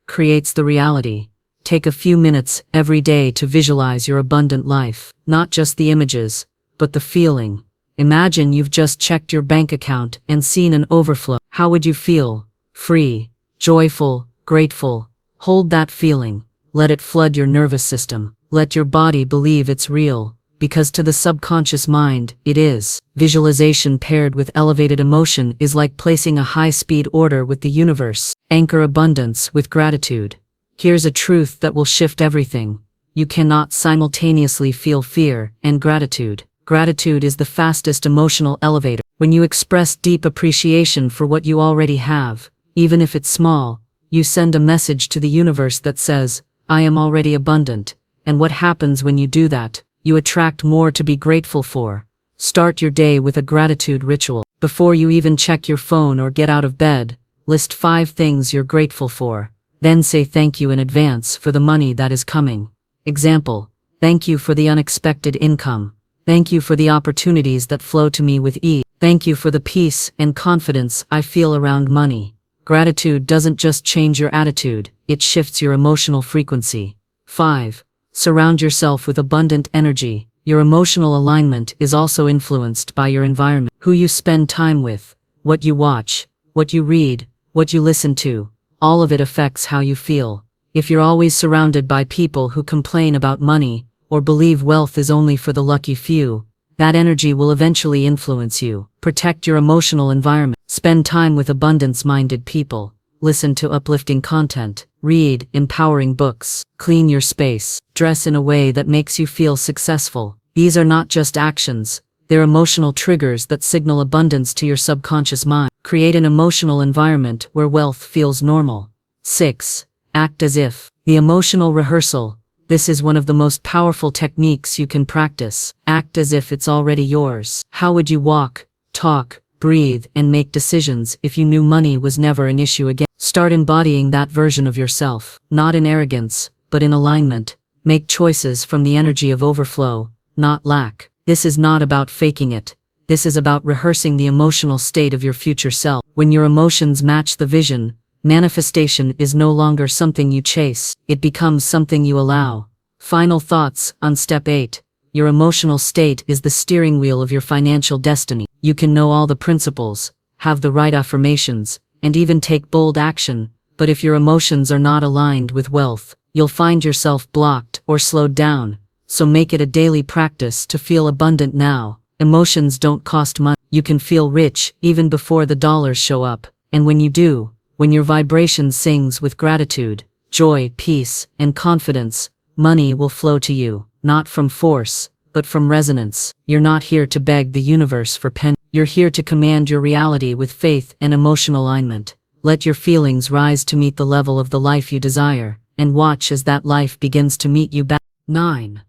creates the reality. Take a few minutes every day to visualize your abundant life. Not just the images, but the feeling. Imagine you've just checked your bank account and seen an overflow. How would you feel? Free, joyful, grateful. Hold that feeling. Let it flood your nervous system. Let your body believe it's real, because to the subconscious mind, it is. Visualization paired with elevated emotion is like placing a high-speed order with the universe. Anchor abundance with gratitude. Here's a truth that will shift everything. You cannot simultaneously feel fear and gratitude. Gratitude is the fastest emotional elevator. When you express deep appreciation for what you already have, even if it's small, you send a message to the universe that says, I am already abundant. And what happens when you do that? You attract more to be grateful for. Start your day with a gratitude ritual. Before you even check your phone or get out of bed, list 5 things you're grateful for. Then say thank you in advance for the money that is coming. Example, thank you for the unexpected income. Thank you for the opportunities that flow to me with ease. Thank you for the peace and confidence I feel around money. Gratitude doesn't just change your attitude, it shifts your emotional frequency. 5. Surround yourself with abundant energy. Your emotional alignment is also influenced by your environment. Who you spend time with, what you watch, what you read, what you listen to, all of it affects how you feel. If you're always surrounded by people who complain about money, or believe wealth is only for the lucky few, that energy will eventually influence you. Protect your emotional environment. Spend time with abundance-minded people. Listen to uplifting content. Read empowering books. Clean your space. Dress in a way that makes you feel successful. These are not just actions, they're emotional triggers that signal abundance to your subconscious mind. Create an emotional environment where wealth feels normal. 6. Act as if. The emotional rehearsal. This is one of the most powerful techniques you can practice. Act as if it's already yours. How would you walk, talk, breathe, and make decisions if you knew money was never an issue again? Start embodying that version of yourself, not in arrogance, but in alignment. Make choices from the energy of overflow, not lack. This is not about faking it. This is about rehearsing the emotional state of your future self. When your emotions match the vision, manifestation is no longer something you chase, it becomes something you allow. Final thoughts on Step 8. Your emotional state is the steering wheel of your financial destiny. You can know all the principles, have the right affirmations, and even take bold action, but if your emotions are not aligned with wealth, you'll find yourself blocked or slowed down. So make it a daily practice to feel abundant now. Emotions don't cost money. You can feel rich even before the dollars show up. And when you do, when your vibration sings with gratitude, joy, peace, and confidence, money will flow to you, not from force, but from resonance. You're not here to beg the universe for pennies. You're here to command your reality with faith and emotional alignment. Let your feelings rise to meet the level of the life you desire, and watch as that life begins to meet you back. 9.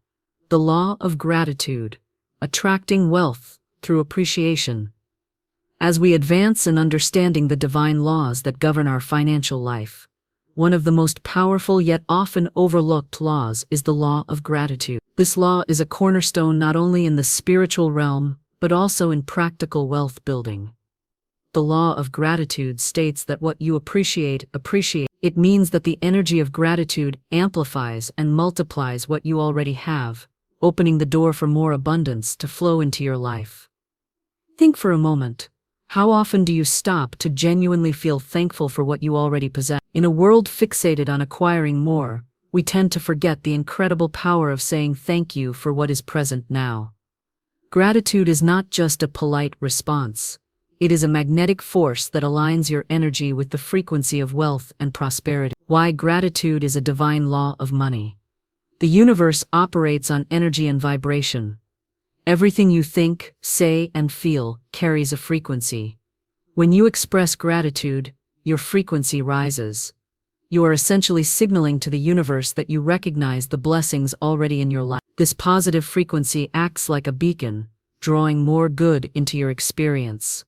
The law of gratitude. Attracting wealth through appreciation. As we advance in understanding the divine laws that govern our financial life, one of the most powerful yet often overlooked laws is the law of gratitude. This law is a cornerstone not only in the spiritual realm, but also in practical wealth building. The law of gratitude states that what you appreciate. It means that the energy of gratitude amplifies and multiplies what you already have, opening the door for more abundance to flow into your life. Think for a moment. How often do you stop to genuinely feel thankful for what you already possess? In a world fixated on acquiring more, we tend to forget the incredible power of saying thank you for what is present now. Gratitude is not just a polite response. It is a magnetic force that aligns your energy with the frequency of wealth and prosperity. Why gratitude is a divine law of money. The universe operates on energy and vibration. Everything you think, say, and feel carries a frequency. When you express gratitude, your frequency rises. You are essentially signaling to the universe that you recognize the blessings already in your life. This positive frequency acts like a beacon, drawing more good into your experience.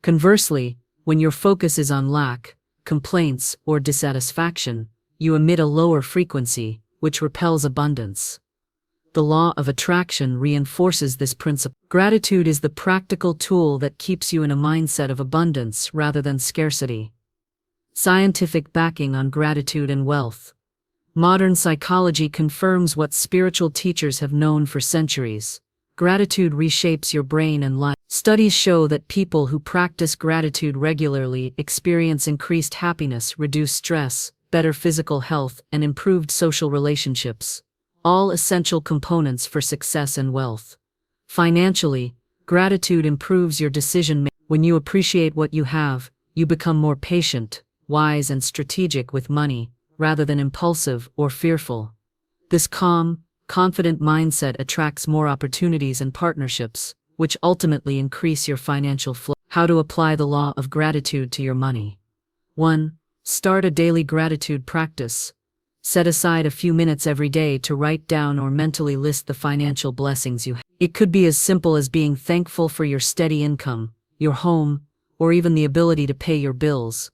Conversely, when your focus is on lack, complaints, or dissatisfaction, you emit a lower frequency, which repels abundance. The law of attraction reinforces this principle. Gratitude is the practical tool that keeps you in a mindset of abundance rather than scarcity. Scientific backing on gratitude and wealth. Modern psychology confirms what spiritual teachers have known for centuries. Gratitude reshapes your brain and life. Studies show that people who practice gratitude regularly experience increased happiness, reduced stress, better physical health, and improved social relationships. All essential components for success and wealth. Financially, gratitude improves your decision-making. When you appreciate what you have, you become more patient, wise, and strategic with money, rather than impulsive or fearful. This calm, confident mindset attracts more opportunities and partnerships, which ultimately increase your financial flow. How to apply the law of gratitude to your money. 1. Start a daily gratitude practice. Set aside a few minutes every day to write down or mentally list the financial blessings you have. It could be as simple as being thankful for your steady income, your home, or even the ability to pay your bills.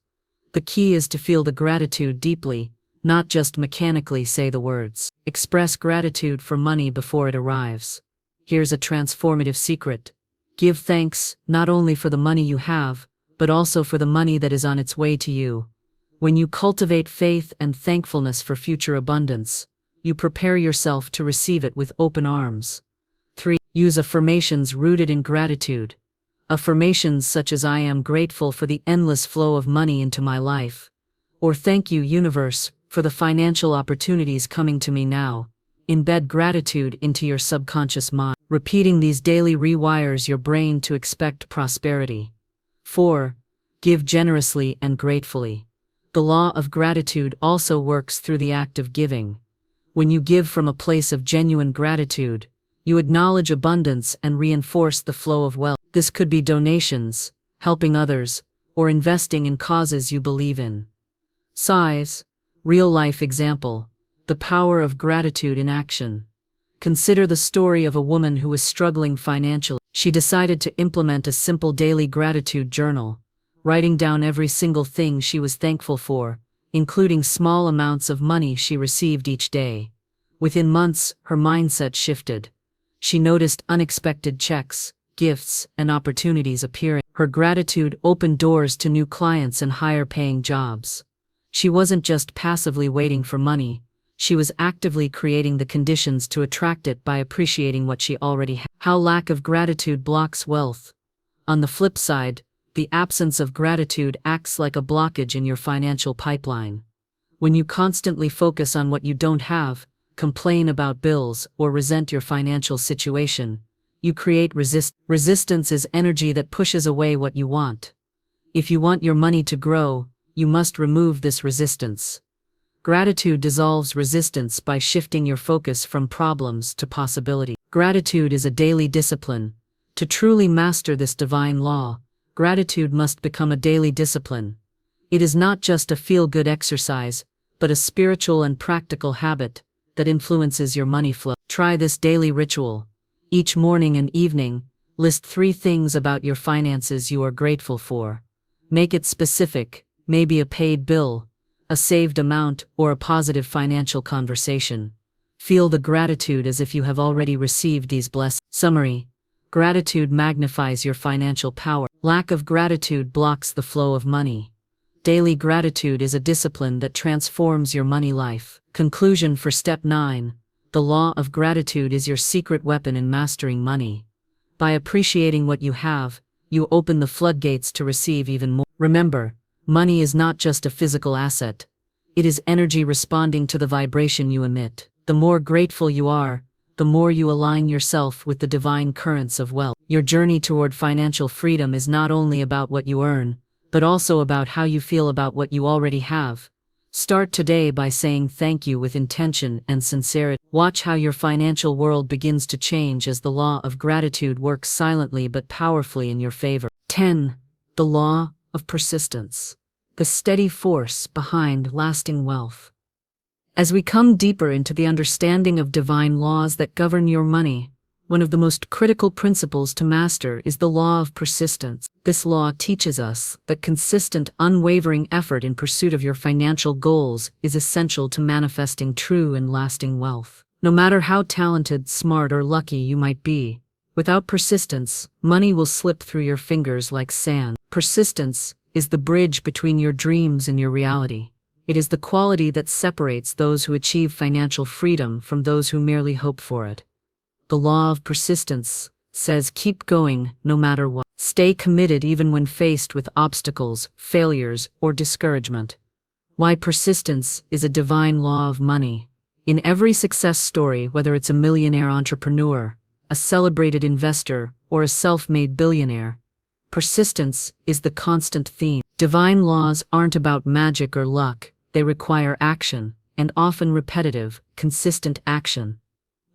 The key is to feel the gratitude deeply, not just mechanically say the words. Express gratitude for money before it arrives. Here's a transformative secret. Give thanks not only for the money you have, but also for the money that is on its way to you. When you cultivate faith and thankfulness for future abundance, you prepare yourself to receive it with open arms. 3. Use affirmations rooted in gratitude. Affirmations such as "I am grateful for the endless flow of money into my life," or "Thank you, universe, for the financial opportunities coming to me now." Embed gratitude into your subconscious mind. Repeating these daily rewires your brain to expect prosperity. 4. Give generously and gratefully. The law of gratitude also works through the act of giving. When you give from a place of genuine gratitude, you acknowledge abundance and reinforce the flow of wealth. This could be donations, helping others, or investing in causes you believe in. Size. Real-life example. The power of gratitude in action. Consider the story of a woman who was struggling financially. She decided to implement a simple daily gratitude journal, writing down every single thing she was thankful for, including small amounts of money she received each day. Within months, her mindset shifted. She noticed unexpected checks, gifts, and opportunities appearing. Her gratitude opened doors to new clients and higher-paying jobs. She wasn't just passively waiting for money, she was actively creating the conditions to attract it by appreciating what she already had. How lack of gratitude blocks wealth. On the flip side, the absence of gratitude acts like a blockage in your financial pipeline. When you constantly focus on what you don't have, complain about bills, or resent your financial situation, you create resistance. Resistance is energy that pushes away what you want. If you want your money to grow, you must remove this resistance. Gratitude dissolves resistance by shifting your focus from problems to possibility. Gratitude is a daily discipline. To truly master this divine law, gratitude must become a daily discipline. It is not just a feel-good exercise, but a spiritual and practical habit that influences your money flow. Try this daily ritual. Each morning and evening, list 3 things about your finances you are grateful for. Make it specific, maybe a paid bill, a saved amount, or a positive financial conversation. Feel the gratitude as if you have already received these blessings. Summary. Gratitude magnifies your financial power. Lack of gratitude blocks the flow of money. Daily gratitude is a discipline that transforms your money life. Conclusion for Step 9. The law of gratitude is your secret weapon in mastering money. By appreciating what you have, you open the floodgates to receive even more. Remember, money is not just a physical asset. It is energy responding to the vibration you emit. The more grateful you are, the more you align yourself with the divine currents of wealth. Your journey toward financial freedom is not only about what you earn, but also about how you feel about what you already have. Start today by saying thank you with intention and sincerity. Watch how your financial world begins to change as the law of gratitude works silently but powerfully in your favor. 10. The law of persistence. The steady force behind lasting wealth. As we come deeper into the understanding of divine laws that govern your money, one of the most critical principles to master is the law of persistence. This law teaches us that consistent, unwavering effort in pursuit of your financial goals is essential to manifesting true and lasting wealth. No matter how talented, smart, or lucky you might be, without persistence, money will slip through your fingers like sand. Persistence is the bridge between your dreams and your reality. It is the quality that separates those who achieve financial freedom from those who merely hope for it. The law of persistence says keep going no matter what. Stay committed even when faced with obstacles, failures, or discouragement. Why persistence is a divine law of money. In every success story, whether it's a millionaire entrepreneur, a celebrated investor, or a self-made billionaire, persistence is the constant theme. Divine laws aren't about magic or luck, they require action, and often repetitive, consistent action.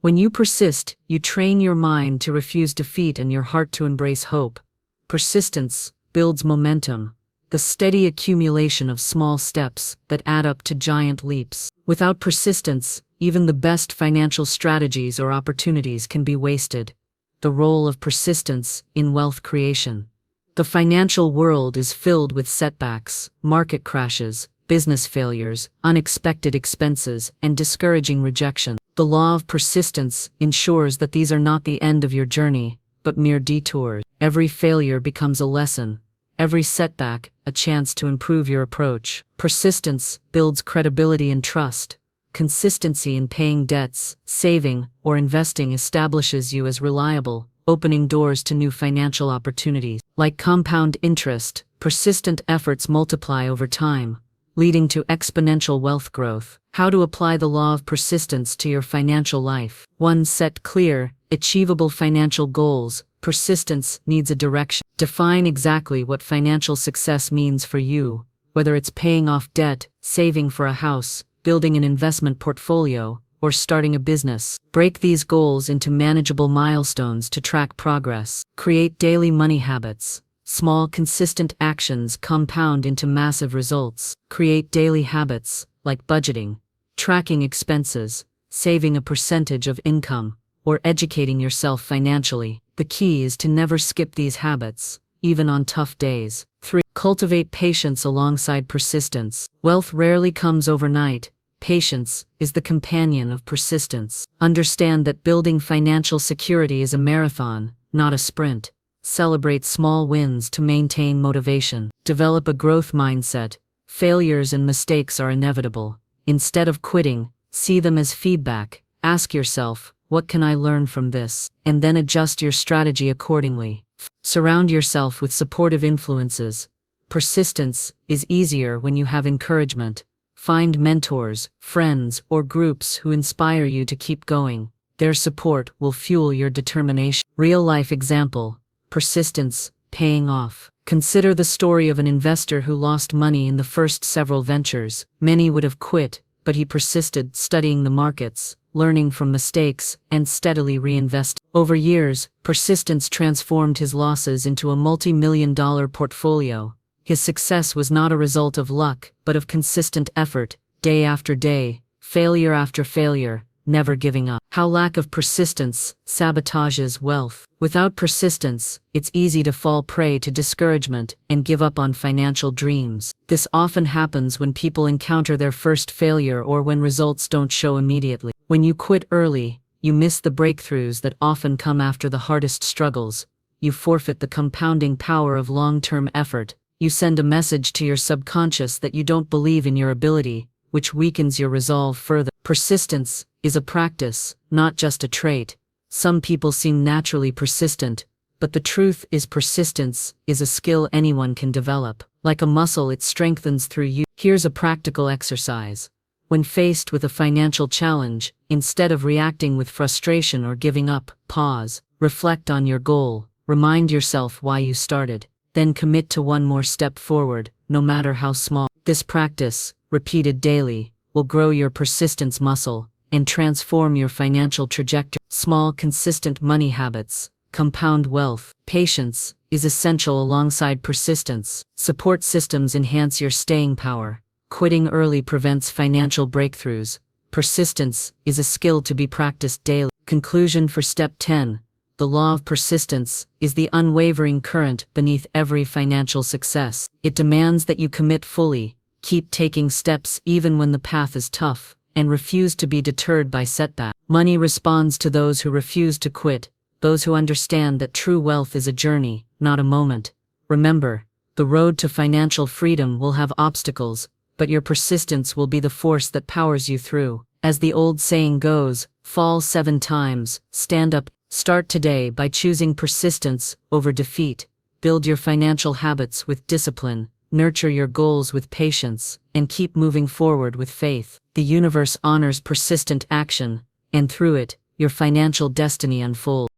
When you persist, you train your mind to refuse defeat and your heart to embrace hope. Persistence builds momentum, the steady accumulation of small steps that add up to giant leaps. Without persistence, even the best financial strategies or opportunities can be wasted. The role of persistence in wealth creation. The financial world is filled with setbacks, market crashes, business failures, unexpected expenses, and discouraging rejection. The law of persistence ensures that these are not the end of your journey, but mere detours. Every failure becomes a lesson, every setback a chance to improve your approach. Persistence builds credibility and trust. Consistency in paying debts, saving, or investing establishes you as reliable, opening doors to new financial opportunities. Like compound interest, persistent efforts multiply over time, leading to exponential wealth growth. How to apply the law of persistence to your financial life. 1. Set clear, achievable financial goals. Persistence needs a direction. Define exactly what financial success means for you, whether it's paying off debt, saving for a house, building an investment portfolio, or starting a business. Break these goals into manageable milestones to track progress. Create daily money habits. Small, consistent actions compound into massive results. Create daily habits, like budgeting, tracking expenses, saving a percentage of income, or educating yourself financially. The key is to never skip these habits, even on tough days. 3. Cultivate patience alongside persistence. Wealth rarely comes overnight. Patience is the companion of persistence. Understand that building financial security is a marathon, not a sprint. Celebrate small wins to maintain motivation. Develop a growth mindset. Failures and mistakes are inevitable. Instead of quitting, see them as feedback. Ask yourself, what can I learn from this? And then adjust your strategy accordingly. Surround yourself with supportive influences. Persistence is easier when you have encouragement. Find mentors, friends, or groups who inspire you to keep going. Their support will fuel your determination. Real-life example. Persistence paying off. Consider the story of an investor who lost money in the first several ventures. Many would have quit, but he persisted, studying the markets, learning from mistakes, and steadily reinvesting. Over years, persistence transformed his losses into a multi-million-dollar portfolio. His success was not a result of luck, but of consistent effort, day after day, failure after failure, never giving up. How lack of persistence sabotages wealth. Without persistence, it's easy to fall prey to discouragement and give up on financial dreams. This often happens when people encounter their first failure or when results don't show immediately. When you quit early, you miss the breakthroughs that often come after the hardest struggles. You forfeit the compounding power of long-term effort. You send a message to your subconscious that you don't believe in your ability, which weakens your resolve further. Persistence is a practice, not just a trait. Some people seem naturally persistent, but the truth is persistence is a skill anyone can develop. Like a muscle, it strengthens through use. Here's a practical exercise. When faced with a financial challenge, instead of reacting with frustration or giving up, pause, reflect on your goal, remind yourself why you started. Then commit to one more step forward, no matter how small. This practice, repeated daily, will grow your persistence muscle and transform your financial trajectory. Small, consistent money habits compound wealth. Patience is essential alongside persistence. Support systems enhance your staying power. Quitting early prevents financial breakthroughs. Persistence is a skill to be practiced daily. Conclusion for Step 10. The law of persistence is the unwavering current beneath every financial success. It demands that you commit fully, keep taking steps even when the path is tough, and refuse to be deterred by setbacks. Money responds to those who refuse to quit, those who understand that true wealth is a journey, not a moment. Remember, the road to financial freedom will have obstacles, but your persistence will be the force that powers you through. As the old saying goes, fall 7 times, stand up. Start today by choosing persistence over defeat. Build your financial habits with discipline, nurture your goals with patience, and keep moving forward with faith. The universe honors persistent action, and through it, your financial destiny unfolds.